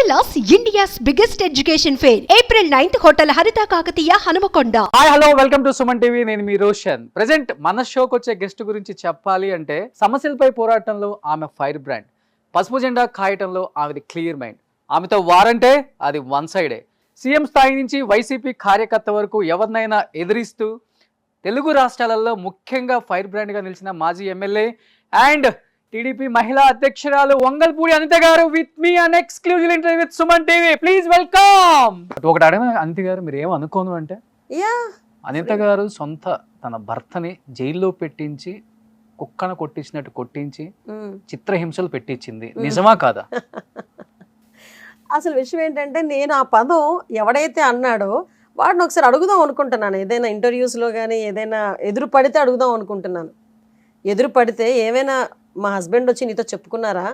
Umbrellas India's biggest education fair. April 9th, Hotel Harita Kakatiya, Hanamakonda. Hi hello welcome to Suman TV. నేను మీ Roshan. Present మన షోకి వచ్చే guest గురించి చెప్పాలి అంటే సమస్యలపై పోరాటంలో ఆమె ఫైర్ బ్రాండ్, పసుపు జెండా కాయటంలో ఆమెది క్లియర్ మైండ్. ఆమెతో వారంటే అది వన్ సైడే. సీఎం స్థాయి నుంచి వైసీపీ కార్యకర్త వరకు ఎవరినైనా ఎదిరిస్తూ తెలుగు రాష్ట్రాలలో ముఖ్యంగా ఫైర్ బ్రాండ్గా నిలిచిన మాజీ ఎమ్మెల్యే అండ్ టీడీపీ మహిళా అధ్యక్షురాలు వంగల్పూడి అనిత గారు with me an exclusive interview with Suman TV. Please welcome. ఒకటి అడగ అనిత గారు, మీరు ఏం అనుకోను అంటే అనిత గారు సొంత తన భర్తని జైల్లో పెట్టించి కుక్కను కొట్టించినట్టు కొట్టించి చిత్రహింసలు పెట్టించింది, నిజమా కాదా? అసలు విషయం ఏంటంటే, నేను ఆ పదం ఎవడైతే అన్నాడో వాడిని ఒకసారి అడుగుదాం అనుకుంటున్నాను. ఏదైనా ఇంటర్వ్యూస్లో కానీ ఏదైనా ఎదురు పడితే అడుగుదాం అనుకుంటున్నాను. ఎదురు పడితే ఏమైనా మా హస్బెండ్ వచ్చి నీతో చెప్పుకున్నారా,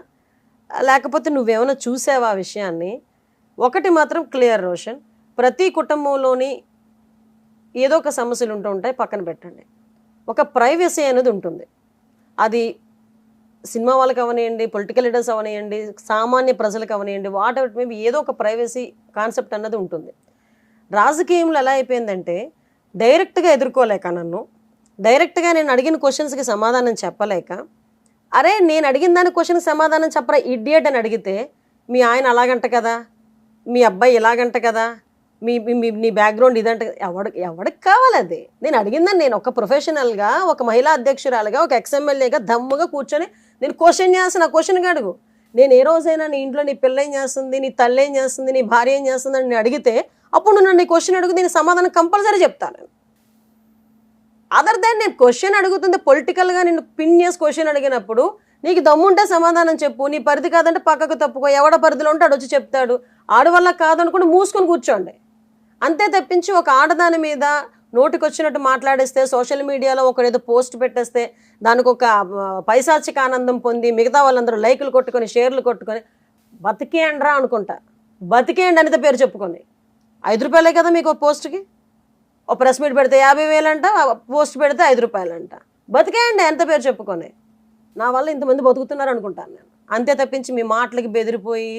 లేకపోతే నువ్వేమైనా చూసావా ఆ విషయాన్ని? ఒకటి మాత్రం క్లియర్ రోషన్, ప్రతి కుటుంబంలోని ఏదో ఒక సమస్యలు ఉంటూ ఉంటాయి, పక్కన పెట్టండి. ఒక ప్రైవసీ అనేది ఉంటుంది. అది సినిమా వాళ్ళకి అవనియండి, పొలిటికల్ లీడర్స్ అవనియండి, సామాన్య ప్రజలకు అవనియండి, వాట్ ఎవర్ మేబీ ఏదో ఒక ప్రైవసీ కాన్సెప్ట్ అన్నది ఉంటుంది. రాజకీయంలో ఎలా అయిపోయిందంటే, డైరెక్ట్గా ఎదుర్కోలేక, నన్ను డైరెక్ట్గా నేను అడిగిన క్వశ్చన్స్కి సమాధానం చెప్పలేక, అరే నేను అడిగిన దాని క్వశ్చన్కి సమాధానం చెప్పరా ఇడియట్ అని అడిగితే, మీ ఆయన అలాగంట కదా, మీ అబ్బాయి ఇలాగంట కదా, నీ బ్యాక్గ్రౌండ్ ఇదంట. ఎవడికి కావాలి అది? నేను అడిగిందని నేను ఒక ప్రొఫెషనల్గా, ఒక మహిళా అధ్యక్షురాలుగా, ఒక ఎక్స్ఎమ్మెల్యేగా దమ్ముగా కూర్చొని నేను క్వశ్చన్ చేస్తాను. ఆ క్వశ్చన్కి అడుగు. నేను ఏ రోజైనా నీ ఇంట్లో నీ పిల్ల ఏం చేస్తుంది, నీ తల్లి ఏం చేస్తుంది, నీ భార్య ఏం చేస్తుంది అని నేను అడిగితే, అప్పుడు నువ్వు నన్ను క్వశ్చన్ అడుగు, నేను సమాధానం కంపల్సరీ చెప్తాను. అదర్ దాన్ నేను క్వశ్చన్ అడుగుతుంది పొలిటికల్గా నేను పిన్ చేసి క్వశ్చన్ అడిగినప్పుడు, నీకు దమ్ముంటే సమాధానం చెప్పు, నీ పరిధి కాదంటే పక్కకు తప్పుకో, ఎవడ పరిధిలో ఉంటే ఆడు వచ్చి చెప్తాడు, ఆడవల్ల కాదనుకుంటే మూసుకొని కూర్చోండి. అంతే తప్పించి ఒక ఆడదాని మీద నోటికి వచ్చినట్టు మాట్లాడేస్తే, సోషల్ మీడియాలో ఒకడేదో పోస్ట్ పెట్టేస్తే దానికి ఒక పైశాచిక ఆనందం పొంది మిగతా వాళ్ళందరూ లైకులు కొట్టుకొని షేర్లు కొట్టుకొని బతికేయండ్రా అనుకుంటా. బతికేయండి అనిత పేరు చెప్పుకొని. 5 రూపాయలే కదా మీకు ఒక పోస్ట్కి. ఒక ప్రెస్ మీట్ పెడితే 50,000 అంట, పోస్ట్ పెడితే 5 రూపాయలు అంట. బతికేయండి ఎంత పేరు చెప్పుకొని. నా వల్ల ఇంతమంది బతుకుతున్నారు అనుకుంటాను నేను. అంతే తప్పించి మీ మాటలకి బెదిరిపోయి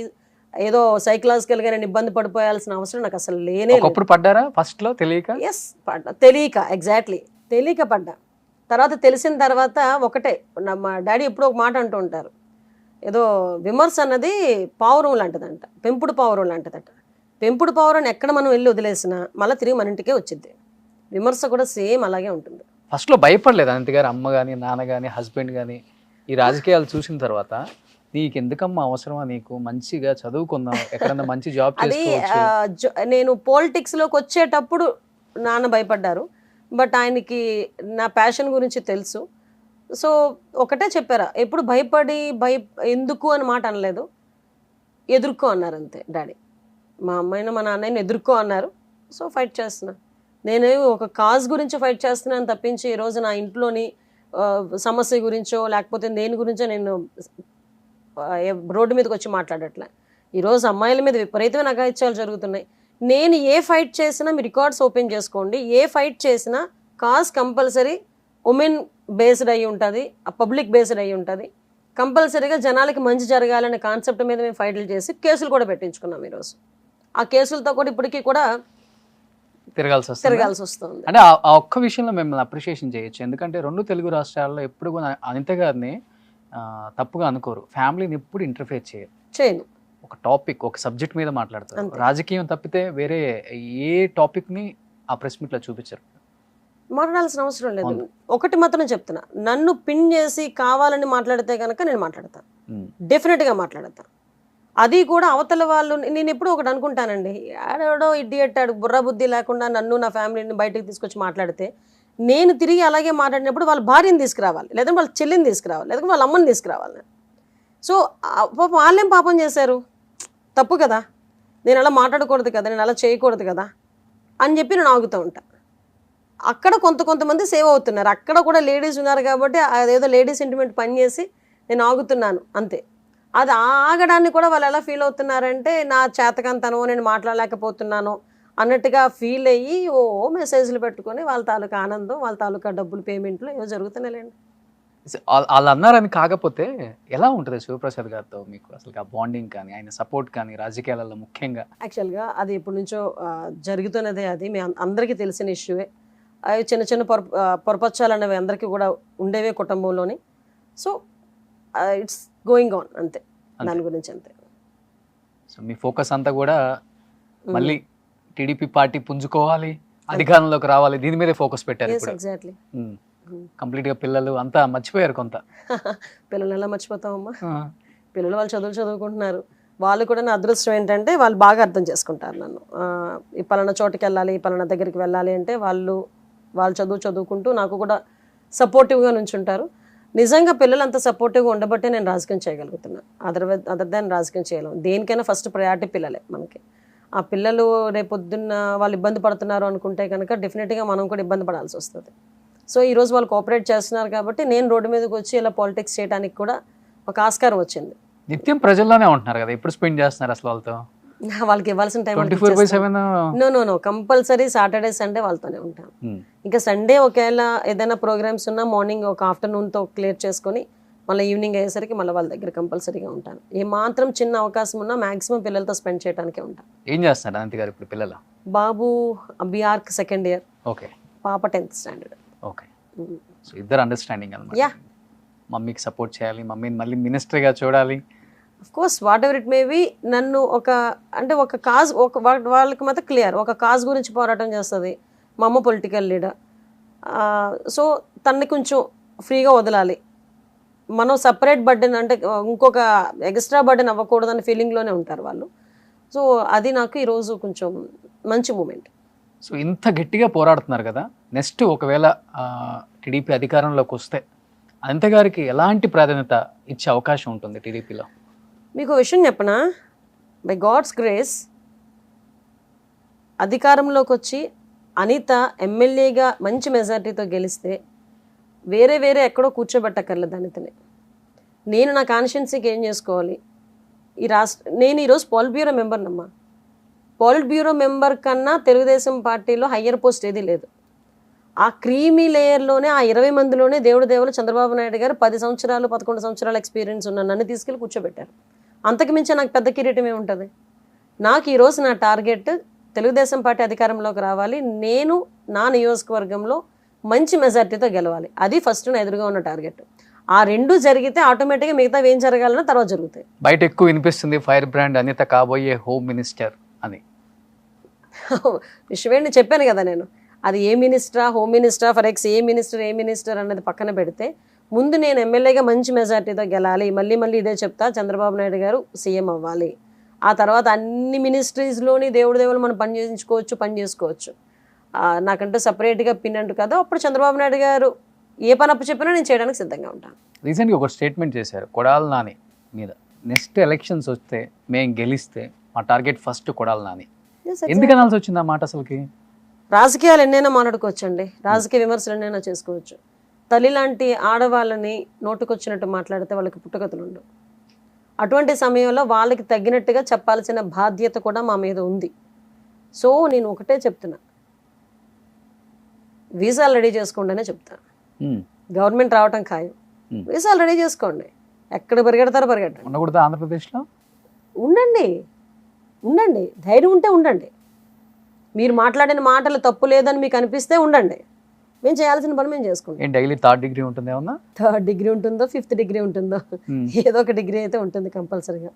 ఏదో సైకలాజికల్గా నేను ఇబ్బంది పడిపోయాల్సిన అవసరం నాకు అసలు లేనే. ఒకప్పుడు పడ్డారా ఫస్ట్లో తెలియక? ఎస్ పడ్డా, తెలియక, ఎగ్జాక్ట్లీ తెలియక పడ్డా. తర్వాత తెలిసిన తర్వాత ఒకటే, మా డాడీ ఎప్పుడో ఒక మాట అంటూ ఉంటారు, ఏదో విమర్శ అన్నది పావురం లాంటిదంట, పెంపుడు పావురం లాంటిదట. పెంపుడు పావురాన్ని ఎక్కడ మనం వెళ్ళి వదిలేసినా మళ్ళీ తిరిగి మన ఇంటికే వచ్చింది. విమర్శ కూడా సేమ్ అలాగే ఉంటుంది. ఫస్ట్లో భయపడలేదు అనిత గారు? అమ్మ కానీ నాన్న కానీ హస్బెండ్ కానీ ఈ రాజకీయాలు చూసిన తర్వాత నీకు ఎందుకమ్మా అవసరమా, నీకు మంచిగా చదువుకుందాం, ఎక్కడన్నా మంచి జాబ్ చేసుకోవచ్చు. నేను పాలిటిక్స్లోకి వచ్చేటప్పుడు నాన్న భయపడ్డారు, బట్ ఆయనకి నా ప్యాషన్ గురించి తెలుసు. సో ఒకటే చెప్పారా, ఎప్పుడు భయపడి ఎందుకు అని మాట అనలేదు, ఎదుర్కో అన్నారు అంతే డాడీ. మా అమ్మాయిని మా నాన్నని ఎదుర్కో అన్నారు. సో ఫైట్ చేస్తున్నా. నేను ఒక కాజ్ గురించి ఫైట్ చేస్తున్నాను తప్పించి ఈరోజు నా ఇంట్లోని సమస్య గురించో లేకపోతే దేని గురించో నేను రోడ్డు మీదకి వచ్చి మాట్లాడట్లే. ఈరోజు అమ్మాయిల మీద విపరీతమైన అఘాయిత్యాలు జరుగుతున్నాయి. నేను ఏ ఫైట్ చేసినా మీ రికార్డ్స్ ఓపెన్ చేసుకోండి, ఏ ఫైట్ చేసినా కాజ్ కంపల్సరీ ఉమెన్ బేస్డ్ అయ్యి ఉంటుంది, పబ్లిక్ బేస్డ్ అయ్యి ఉంటుంది. కంపల్సరీగా జనాలకి మంచి జరగాలనే కాన్సెప్ట్ మీద మేము ఫైట్లు చేసి కేసులు కూడా పెట్టించుకున్నాం. ఈరోజు ఆ కేసులతో కూడా ఇప్పటికీ కూడా తిరగాల్సి వస్తుంది. అంటే ఆ ఒక్క విషయంలో మిమ్మల్ని అప్రిషియేషన్ చేయొచ్చు, ఎందుకంటే 2 తెలుగు రాష్ట్రాల్లో ఎప్పుడు కూడా అనిత గారిని తప్పుగా అనుకోరు. ఫ్యామిలీని ఎప్పుడు ఇంటర్ఫేర్ చేయను. ఒక టాపిక్, ఒక సబ్జెక్ట్ మీద మాట్లాడతారు. రాజకీయం తప్పితే వేరే ఏ టాపిక్ని ఆ ప్రెస్ మీట్లో చూపించారు. మాట్లాడాల్సిన అవసరం లేదు. ఒకటి మాత్రం చెప్తున్నా, నన్ను పిన్ చేసి కావాలని మాట్లాడితే కనుక నేను మాట్లాడతాను, డెఫినెట్గా మాట్లాడతాను. అది కూడా అవతల వాళ్ళు, నేను ఎప్పుడు ఒకటి అనుకుంటానండి, ఆడో ఇడియట్, బుర్ర బుద్ధి లేకుండా నన్ను నా ఫ్యామిలీని బయటకు తీసుకొచ్చి మాట్లాడితే, నేను తిరిగి అలాగే మాట్లాడినప్పుడు వాళ్ళ భార్యని తీసుకురావాలి, లేదంటే వాళ్ళ చెల్లిని తీసుకురావాలి, లేదంటే వాళ్ళ అమ్మని తీసుకురావాలి. సో వాళ్ళేం పాపం చేశారు, తప్పు కదా, నేను అలా మాట్లాడకూడదు కదా, నేను అలా చేయకూడదు కదా అని చెప్పి నేను ఆగుతూ ఉంటాను. అక్కడ కొంతమంది సేవ్ అవుతున్నారు, అక్కడ కూడా లేడీస్ ఉన్నారు కాబట్టి అదేదో లేడీస్ సెంటిమెంట్ పనిచేసి నేను ఆగుతున్నాను అంతే. అది ఆగడాన్ని కూడా వాళ్ళు ఎలా ఫీల్ అవుతున్నారంటే, నా చేతకంతనో నేను మాట్లాడలేకపోతున్నాను అన్నట్టుగా ఫీల్ అయ్యి మెసేజ్లు పెట్టుకొని వాళ్ళ తాలూకా ఆనందం, వాళ్ళ తాలూకా డబ్బులు పేమెంట్లు ఏవో జరుగుతున్నాయిలేండి. వాళ్ళు అన్నారని కాకపోతే ఎలా ఉంటుంది శివప్రసాద్ గారితో మీకు అసలు ఆ బాండింగ్ కానీ ఆయన సపోర్ట్ కానీ రాజకీయాలలో ముఖ్యంగా? యాక్చువల్గా అది ఎప్పటి నుంచో జరుగుతున్నదే, అది మీ అందరికీ తెలిసిన ఇష్యూవే. అవి చిన్న చిన్న పొరపచ్చాలు అనేవి అందరికీ కూడా ఉండేవే కుటుంబంలోని. సో ఇట్స్ గోయింగ్ ఆన్ అంతే, దాని గురించి అంతే. సో మీ ఫోకస్ అంతా కూడా మళ్ళీ టీడీపీ పార్టీ పుంజుకోవాలి, అధికారంలోకి రావాలి, దీని మీదే ఫోకస్ పెట్టారు ఇప్పుడు. ఎగ్జాక్ట్లీ. కంప్లీట్ గా పిల్లలు అంతా మర్చిపోయారు కొంత. పిల్లలు ఎలా మర్చిపోతామమ్మా, పిల్లలు వాళ్ళు చదువుకుంటున్నారు. వాళ్ళు కూడా నా అదృష్టం ఏంటంటే వాళ్ళు బాగా అర్థం చేసుకుంటారు నన్ను. ఈ పలానా చోటుకి వెళ్ళాలి, ఈ పలానా దగ్గరికి వెళ్ళాలి అంటే వాళ్ళు చదువుకుంటూ నాకు కూడా సపోర్టివ్గా నుంచుంటారు. నిజంగా పిల్లలు అంత సపోర్టివ్గా ఉండబట్టే నేను రాజకీయం చేయగలుగుతున్నాను. అదర్ దాన్ రాజకీయం చేయలేము. దేనికైనా ఫస్ట్ ప్రయారిటీ పిల్లలే మనకి. ఆ పిల్లలు రేపొద్దున్న వాళ్ళు ఇబ్బంది పడుతున్నారు అనుకుంటే కనుక డెఫినెట్గా మనం కూడా ఇబ్బంది పడాల్సి వస్తుంది. సో ఈరోజు వాళ్ళు కోఆపరేట్ చేస్తున్నారు కాబట్టి నేను రోడ్డు మీదకి వచ్చి ఇలా పాలిటిక్స్ చేయడానికి కూడా ఒక ఆస్కారం వచ్చింది. నిత్యం ప్రజల్లోనే ఉంటున్నారు కదా, ఎప్పుడు స్పెండ్ చేస్తున్నారు అసలు వాళ్ళతో? వాళ్ళకి ఇవ్వాల్సిన time 24/7? No compulsory Saturday Sunday వాళ్ళతోనే ఉంటాను. ఇంకా సండే ఒకవేళ ఏదైనా ప్రోగ్రామ్స్ ఉన్నా మార్నింగ్ ఒక ఆఫ్టర్నూన్తో క్లియర్ చేసుకొని మళ్ళీ ఈవినింగ్ అయ్యేసరికి మళ్ళీ వాళ్ళ దగ్గర కంపల్సరీగా ఉంటాను. ఏమాత్రం చిన్న అవకాశం ఉన్నా మాక్సిమం పిల్లలతో స్పెండ్ చేయడానికే ఉంటాను. ఏం చేస్తున్నారు అనంతి గారు ఇప్పుడు పిల్లలు? బాబు బీఆర్క్ సెకండ్ ఇయర్, ఓకే, పాప 10th స్టాండర్డ్. ఓకే, సో ఇద్దరు అండర్స్టాండింగ్ అనమాట. యా, మమ్మీకి సపోర్ట్ చేయాలి, మమ్మీని మళ్ళీ మినిస్టర్గా చూడాలి. Of course what ever it may be. నన్ను ఒక కాజ్ వాళ్ళకి మాత్రం క్లియర్, ఒక కాజ్ గురించి పోరాటం చేస్తుంది. మా అమ్మ పొలిటికల్ లీడర్. సో తన్ని కొంచెం ఫ్రీగా వదలాలి. మనం సపరేట్ బర్డెన్ అంటే ఇంకొక ఎక్స్ట్రా బర్డెన్ అవ్వకూడదని ఫీలింగ్లోనే ఉంటారు వాళ్ళు. సో అది నాకు ఈరోజు కొంచెం మంచి మూమెంట్. సో ఇంత గట్టిగా పోరాడుతున్నారు కదా, నెక్స్ట్ ఒకవేళ టీడీపీ అధికారంలోకి వస్తే అనంత గారికి ఎలాంటి ప్రాధాన్యత ఇచ్చే అవకాశం ఉంటుంది టీడీపీలో? మీకు విషయం చెప్పనా, బై గాడ్స్ గ్రేస్ అధికారంలోకి వచ్చి అనిత ఎమ్మెల్యేగా మంచి మెజార్టీతో గెలిస్తే వేరే ఎక్కడో కూర్చోబెట్టక్కర్లేదు అనితని. నేను నా కాన్షియన్సీకి ఏం చేసుకోవాలి, నేను ఈరోజు పాలిట్ బ్యూరో మెంబర్నమ్మా. పాలిట్ బ్యూరో మెంబర్ కన్నా తెలుగుదేశం పార్టీలో హయ్యర్ పోస్ట్ ఏది లేదు. ఆ క్రీమీ లేయర్లోనే ఆ 20 మందిలోనే దేవుడు చంద్రబాబు నాయుడు గారు 10 సంవత్సరాలు 11 సంవత్సరాల ఎక్స్పీరియన్స్ ఉన్న నన్ను తీసుకెళ్ళి కూర్చోబెట్టారు. అంతకుమించి నాకు పెద్ద కిరీటం ఏముంటుంది? నాకు ఈరోజు నా టార్గెట్ తెలుగుదేశం పార్టీ అధికారంలోకి రావాలి, నేను నా నియోజకవర్గంలో మంచి మెజార్టీతో గెలవాలి. అది ఫస్ట్ నా ఎదురుగా ఉన్న టార్గెట్. ఆ రెండు జరిగితే ఆటోమేటిక్గా మిగతా ఏం జరగాలన్నా తర్వాత జరుగుతాయి. బయట ఎక్కువ వినిపిస్తుంది ఫైర్ బ్రాండ్ అనిత కాబోయే హోమ్ మినిస్టర్ అని. విషయం చెప్పాను కదా నేను, అది ఏ మినిస్టరా హోమ్ మినిస్టరా ఫర్ ఎక్స్ ఏ మినిస్టర్ అన్నది పక్కన పెడితే ముందు నేను ఎమ్మెల్యేగా మంచి మెజార్టీతో గెలాలి. మళ్ళీ ఇదే చెప్తా, చంద్రబాబు నాయుడు గారు సీఎం అవ్వాలి. ఆ తర్వాత అన్ని మినిస్ట్రీస్లోని దేవుడు మనం పని చేసుకోవచ్చు. నాకంటూ సపరేట్గా పిన్ అంటూ కదా, అప్పుడు చంద్రబాబు నాయుడు గారు ఏ పని అప్పు చెప్పినా నేను చేయడానికి సిద్ధంగా ఉంటాను. రీసెంట్గా ఒక స్టేట్మెంట్ చేశారు కొడాలి నాని మీద, నెక్స్ట్ ఎలక్షన్స్ వస్తే మేము గెలిస్తే మా టార్గెట్ ఫస్ట్ కొడాలి నాని. ఎందుకు అనాల్సి వచ్చింది ఆ మాట అసలుకి? రాజకీయాలు ఎన్నైనా మాట్లాడుకోవచ్చండి, రాజకీయ విమర్శలు ఎన్నైనా చేసుకోవచ్చు. తల్లి లాంటి ఆడవాళ్ళని నోటుకొచ్చినట్టు మాట్లాడితే వాళ్ళకి పుట్టుకతులు ఉండవు. అటువంటి సమయంలో వాళ్ళకి తగ్గినట్టుగా చెప్పాల్సిన బాధ్యత కూడా మా మీద ఉంది. సో నేను ఒకటే చెప్తున్నా, వీసాలు రెడీ చేసుకోండి అనే చెప్తాను. గవర్నమెంట్ రావటం ఖాయం, వీసాలు రెడీ చేసుకోండి. ఎక్కడ పరిగెడతారో పరిగెట్టండి. ఉండకూడదు ఆంధ్రప్రదేశ్లో? ఉండండి, ధైర్యం ఉంటే ఉండండి. మీరు మాట్లాడిన మాటలు తప్పు లేదని మీకు అనిపిస్తే ఉండండి. మేము చేయాల్సిన పని మేము చేసుకుంటాం. డైలీ 3rd డిగ్రీ ఉంటుంది ఏమన్నా? 3rd డిగ్రీ ఉంటుందో 5th డిగ్రీ ఉంటుందో, ఏదో ఒక డిగ్రీ అయితే ఉంటుంది కంపల్సరీగా.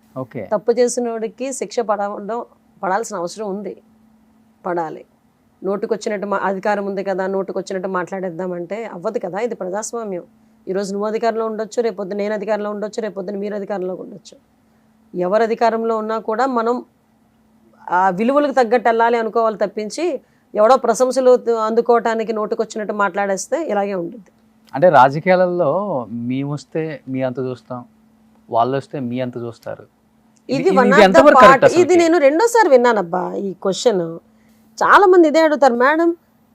తప్పు చేసినోడికి శిక్ష పడాల్సిన అవసరం ఉంది, పడాలి. నోటుకొచ్చినట్టు అధికారం ఉంది కదా, నోటుకొచ్చినట్టు మాట్లాడేద్దామంటే అవ్వదు కదా. ఇది ప్రజాస్వామ్యం. ఈరోజు నువ్వు అధికారంలో ఉండొచ్చు, రేపొద్దు నేను అధికారంలో ఉండొచ్చు, రేపొద్దున మీరు అధికారంలో ఉండొచ్చు. ఎవరు అధికారంలో ఉన్నా కూడా మనం ఆ విలువలకు తగ్గట్టు వెళ్ళాలి అనుకోవాలి తప్పించి ఎవడో ప్రశంసలు అందుకోవటానికి నోటుకొచ్చినట్టు మాట్లాడేస్తే ఇలాగే ఉంటుంది. అంటే రాజకీయాలలో మేము వస్తే మీ అంత చూస్తాం, వాళ్ళు వస్తే మీ అంత చూస్తారు. ఇది నేను 2వ విన్నానబ్బా ఈ క్వశ్చన్. చాలా మంది ఇదే అడుగుతారు, మేడం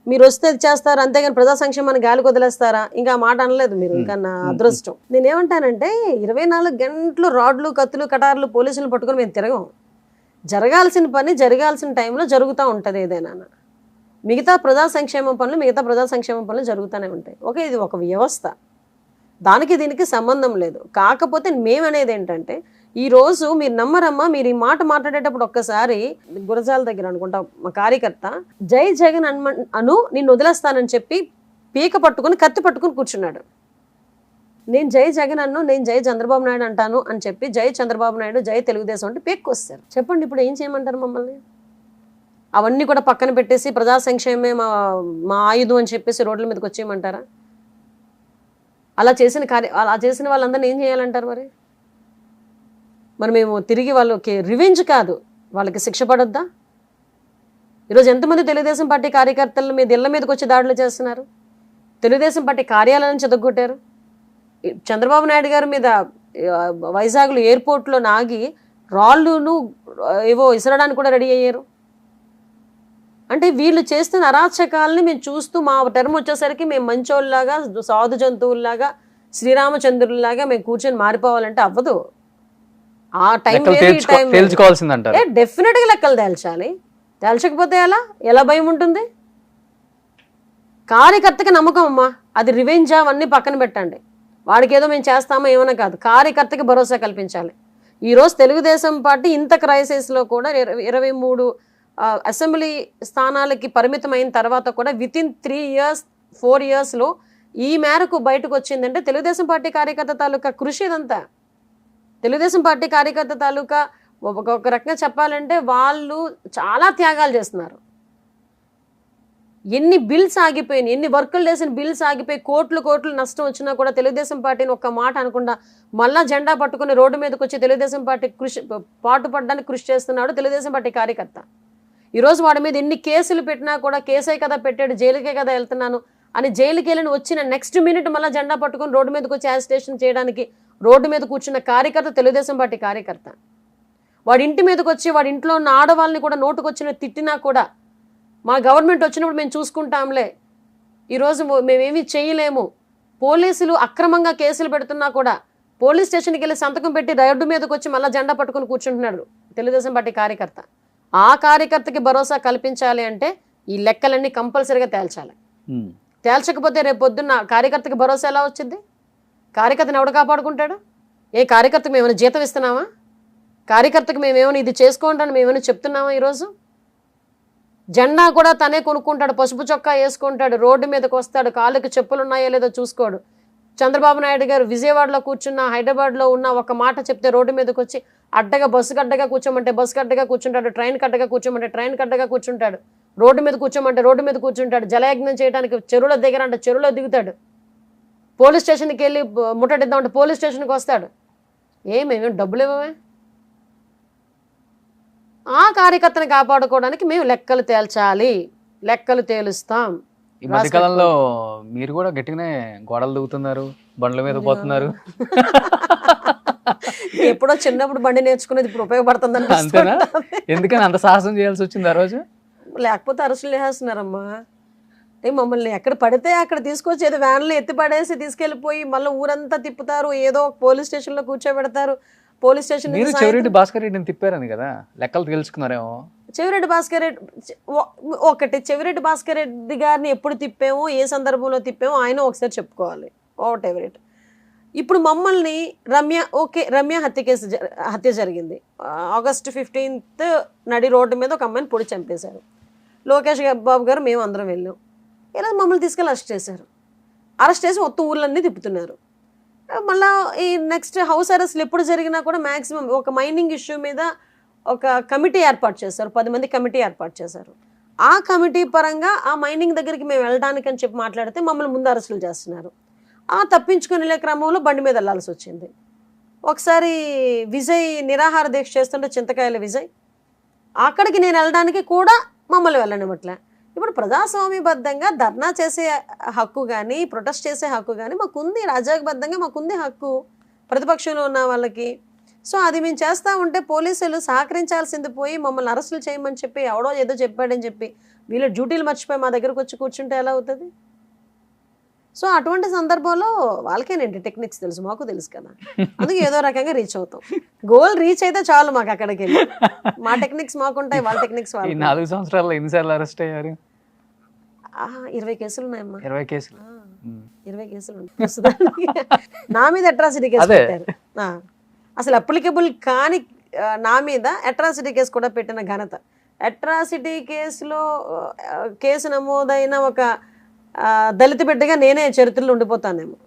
మీరు వస్తే చేస్తారు అంతేగాని ప్రజా సంక్షేమాన్ని గాలికి వదిలేస్తారా? ఇంకా ఆ మాట అనలేదు మీరు, ఇంకా నా అదృష్టం. నేనేమంటానంటే 24 గంటలు రాడ్లు కత్తులు కటార్లు పోలీసులు పట్టుకొని మేము తిరగం. జరగాల్సిన పని జరగాల్సిన టైంలో జరుగుతూ ఉంటుంది ఏదైనా. మిగతా ప్రజా సంక్షేమ పనులు జరుగుతూనే ఉంటాయి. ఓకే, ఇది ఒక వ్యవస్థ. దానికి దీనికి సంబంధం లేదు. కాకపోతే మేమనేది ఏంటంటే, ఈరోజు మీరు నమ్మరమ్మా, మీరు ఈ మాట మాట్లాడేటప్పుడు ఒక్కసారి గురజాల దగ్గర అనుకుంటా మా కార్యకర్త జై జగన్ అను నిన్ను వదిలేస్తానని చెప్పి పీక పట్టుకుని కత్తి పట్టుకుని కూర్చున్నాడు. నేను జై జగన్ అన్ను, నేను జై చంద్రబాబు నాయుడు అంటాను అని చెప్పి జై చంద్రబాబు నాయుడు, జై తెలుగుదేశం అంటే పీక్కొస్తారు. చెప్పండి ఇప్పుడు ఏం చేయమంటారు మమ్మల్ని? అవన్నీ కూడా పక్కన పెట్టేసి ప్రజా సంక్షేమమే మా ఆయుధం అని చెప్పేసి రోడ్ల మీదకి వచ్చేయమంటారా? అలా చేసిన వాళ్ళందరినీ ఏం చేయాలంటారు మరి? మేము తిరిగి వాళ్ళకి రివెంజ్ కాదు, వాళ్ళకి శిక్ష పడొద్దా? ఈరోజు ఎంతమంది తెలుగుదేశం పార్టీ కార్యకర్తల మీద ఇళ్ల మీదకి వచ్చి దాడులు చేస్తున్నారు, తెలుగుదేశం పార్టీ కార్యాలయాన్ని చెదగొట్టారు. చంద్రబాబు నాయుడు గారి మీద వైజాగ్లో ఎయిర్పోర్ట్లో నాగి రాళ్ళును ఏవో ఇసరడానికి కూడా రెడీ అయ్యారు. అంటే వీళ్ళు చేస్తున్న అరాచకాలని మేము చూస్తూ మా టర్మ్ వచ్చేసరికి మేము మంచోళ్ళలాగా, సాధు జంతువుల్లాగా, శ్రీరామచంద్రుల్లాగా మేము కూర్చొని మారిపోవాలంటే అవ్వదు. ఆ టైం డెఫినెట్గా లెక్కలు తేల్చాలి. తేల్చకపోతే ఎలా భయం ఉంటుంది? కార్యకర్తకి నమ్మకం అమ్మా, అది రివెంజ్ అవన్నీ పక్కన పెట్టండి. వాడికి ఏదో మేము చేస్తామో ఏమైనా కాదు, కార్యకర్తకి భరోసా కల్పించాలి. ఈరోజు తెలుగుదేశం పార్టీ ఇంత క్రైసిస్లో కూడా 23 అసెంబ్లీ స్థానాలకి పరిమితమైన తర్వాత కూడా వితిన్ 3 years 4 yearsలో ఈ మేరకు బయటకు వచ్చిందంటే తెలుగుదేశం పార్టీ కార్యకర్త తాలూకా కృషి. ఇదంతా తెలుగుదేశం పార్టీ కార్యకర్త తాలూకా ఒక రకంగా చెప్పాలంటే వాళ్ళు చాలా త్యాగాలు చేస్తున్నారు. ఎన్ని బిల్స్ ఆగిపోయినాయి, ఎన్ని వర్కులు చేసిన బిల్స్ ఆగిపోయి కోట్లు నష్టం వచ్చినా కూడా తెలుగుదేశం పార్టీని ఒక్క మాట అనకుండా మళ్ళా జెండా పట్టుకుని రోడ్డు మీదకి వచ్చి తెలుగుదేశం పార్టీ పాటుపడడానికి కృషి చేస్తున్నాడు తెలుగుదేశం పార్టీ కార్యకర్త. ఈరోజు వాడి మీద ఎన్ని కేసులు పెట్టినా కూడా కేసే కదా పెట్టాడు, జైలుకే కదా వెళ్తున్నాను అని జైలుకి వెళ్ళి వచ్చిన నెక్స్ట్ మినిట్ మళ్ళీ జెండా పట్టుకొని రోడ్డు మీదకి వచ్చి యాజిటేషన్ చేయడానికి రోడ్డు మీద కూర్చున్న కార్యకర్త తెలుగుదేశం పార్టీ కార్యకర్త. వాడి ఇంటి మీదకి వచ్చి వాడి ఇంట్లో ఉన్న ఆడవాళ్ళని కూడా నోటుకొచ్చిన తిట్టినా కూడా మా గవర్నమెంట్ వచ్చినప్పుడు మేము చూసుకుంటాంలే, ఈరోజు మేమేమీ చేయలేము, పోలీసులు అక్రమంగా కేసులు పెడుతున్నా కూడా పోలీస్ స్టేషన్కి వెళ్ళి సంతకం పెట్టి రోడ్డు మీదకి వచ్చి మళ్ళీ జెండా పట్టుకొని కూర్చుంటున్నాడు తెలుగుదేశం పార్టీ కార్యకర్త. ఆ కార్యకర్తకి భరోసా కల్పించాలి అంటే ఈ లెక్కలన్నీ కంపల్సరీగా తేల్చాలి. తేల్చకపోతే రేపు పొద్దున్న కార్యకర్తకి భరోసా ఎలా వచ్చింది? కార్యకర్తను ఎవడు కాపాడుకుంటాడు? ఏ కార్యకర్తకు మేమైనా జీతం ఇస్తున్నామా? కార్యకర్తకు మేమేమైనా ఇది చేసుకోండి అని మేమైనా చెప్తున్నామా? ఈరోజు జెండా కూడా తనే కొనుక్కుంటాడు, పసుపు చొక్కా వేసుకుంటాడు, రోడ్డు మీదకి వస్తాడు, కాళ్ళకి చెప్పులు ఉన్నాయో లేదో చూసుకోడు. చంద్రబాబు నాయుడు గారు విజయవాడలో కూర్చున్న, హైదరాబాద్లో ఉన్న ఒక మాట చెప్తే రోడ్డు మీదకి వచ్చి అడ్డగా బస్సు గడ్డగా కూర్చోమంటే బస్సు గడ్డగా కూర్చుంటాడు, ట్రైన్ కడ్డగా కూర్చోమంటే ట్రైన్ కడ్డగా కూర్చుంటాడు, రోడ్డు మీద కూర్చోమంటే రోడ్డు మీద కూర్చుంటాడు, జలయజ్ఞం చేయడానికి చెరువుల దగ్గర అంటే చెరువులో దిగుతాడు, పోలీస్ స్టేషన్కి వెళ్ళి ముట్టడిద్దామంటే పోలీస్ స్టేషన్కి వస్తాడు. మేమేం డబ్బులు ఇవ్వమే? ఆ కార్యకర్తను కాపాడుకోవడానికి మేము లెక్కలు తేల్చాలి, లెక్కలు తేలుస్తాం. ఈ మధ్యకాలంలో మీరు కూడా గట్టిగానే గోడలు దిగుతున్నారు, బండ్ల మీద పోతున్నారు. ఎప్పుడో చిన్నప్పుడు బండి నేర్చుకునేది ఇప్పుడు ఉపయోగపడుతుంది. అంతేనా? ఎందుకని అంత సాహసం చేయాల్సి వచ్చింది ఆ రోజు? లేకపోతే అరెస్టులు చేస్తున్నారమ్మా. మమ్మల్ని ఎక్కడ పడితే అక్కడ తీసుకొచ్చి ఏదో వ్యాన్లో ఎత్తి పడేసి తీసుకెళ్ళిపోయి మళ్ళీ ఊరంతా తిప్పుతారు, ఏదో పోలీస్ స్టేషన్లో కూర్చోబెడతారు. పోలీస్ స్టేషన్ చెవిరెడ్డి భాస్కర్ రెడ్డిని తిప్పారని కదా లెక్కలు తెలుసుకున్నారేమో. చెవిరెడ్డి భాస్కర్ రెడ్డి చెవిరెడ్డి భాస్కర్ రెడ్డి గారిని ఎప్పుడు తిప్పామో, ఏ సందర్భంలో తిప్పామో ఆయన ఒకసారి చెప్పుకోవాలి. What ever it. ఇప్పుడు మమ్మల్ని రమ్య హత్య జరిగింది. August 15th నడి రోడ్డు మీద ఒక అమ్మాయిని పొడి చంపేశారు. లోకేష్ బాబు గారు మేము అందరం వెళ్ళాం. ఇలా మమ్మల్ని తీసుకెళ్ళి అరెస్ట్ చేశారు. అరెస్ట్ చేసి మొత్తం ఊర్లన్నీ తిప్పుతున్నారు. మళ్ళీ ఈ నెక్స్ట్ హౌస్ అరెస్ట్లు ఎప్పుడు జరిగినా కూడా మ్యాక్సిమం ఒక మైనింగ్ ఇష్యూ మీద ఒక కమిటీ ఏర్పాటు చేశారు, 10 మంది కమిటీ ఏర్పాటు చేశారు. ఆ కమిటీ పరంగా ఆ మైనింగ్ దగ్గరికి మేము వెళ్ళడానికి అని చెప్పి మాట్లాడితే మమ్మల్ని ముందు అరెస్టులు చేస్తున్నారు. ఆ తప్పించుకుని వెళ్ళే క్రమంలో బండి మీద వెళ్ళాల్సి వచ్చింది. ఒకసారి విజయ్ నిరాహార దీక్ష చేస్తుంటే చింతకాయల విజయ్, అక్కడికి నేను వెళ్ళడానికి కూడా మమ్మల్ని వెళ్ళనివ్వట్లే. ఇప్పుడు ప్రజాస్వామ్యబద్ధంగా ధర్నా చేసే హక్కు కానీ ప్రొటెస్ట్ చేసే హక్కు కానీ మాకుంది, రాజ్యాంగబద్ధంగా మాకుంది హక్కు ప్రతిపక్షంలో ఉన్న వాళ్ళకి. సో అది మేము చేస్తూ ఉంటే పోలీసులు సహకరించాల్సింది పోయి మమ్మల్ని అరెస్టులు చేయమని చెప్పి ఎవడో ఏదో చెప్పాడని చెప్పి వీళ్ళు డ్యూటీలు మర్చిపోయి మా దగ్గరకు వచ్చి కూర్చుంటే ఎలా అవుతుంది? సో అటువంటి సందర్భంలో వాళ్ళకేనండి టెక్నిక్స్ తెలుసు, మాకు తెలుసు కదా, అందుకే ఏదో రకంగా రీచ్ అవుతాం. గోల్ రీచ్ అయితే చాలు మాకు అక్కడికి వెళ్ళి. మా టెక్నిక్స్ మాకుంటాయి, వాళ్ళ టెక్నిక్స్ వాళ్ళు. 4 సంవత్సరాల్లో ఎన్నిసార్లు అరెస్ట్ అయ్యారు? 20 కేసులు ఉన్నాయమ్మా. 20 కేసులు. 20 కేసులు ఉంటాయి ప్రస్తుతానికి. నా మీద అట్రాసిటీ కేసు అదే. పెట్టారు. అసలు అప్లికబుల్ కాని నా మీద అట్రాసిటీ కేసు కూడా పెట్టిన ఘనత. అట్రాసిటీ కేసులో కేసు నమోదైన ఒక దళిత బిడ్డగా నేనే చరిత్రలో ఉండిపోతానేమో.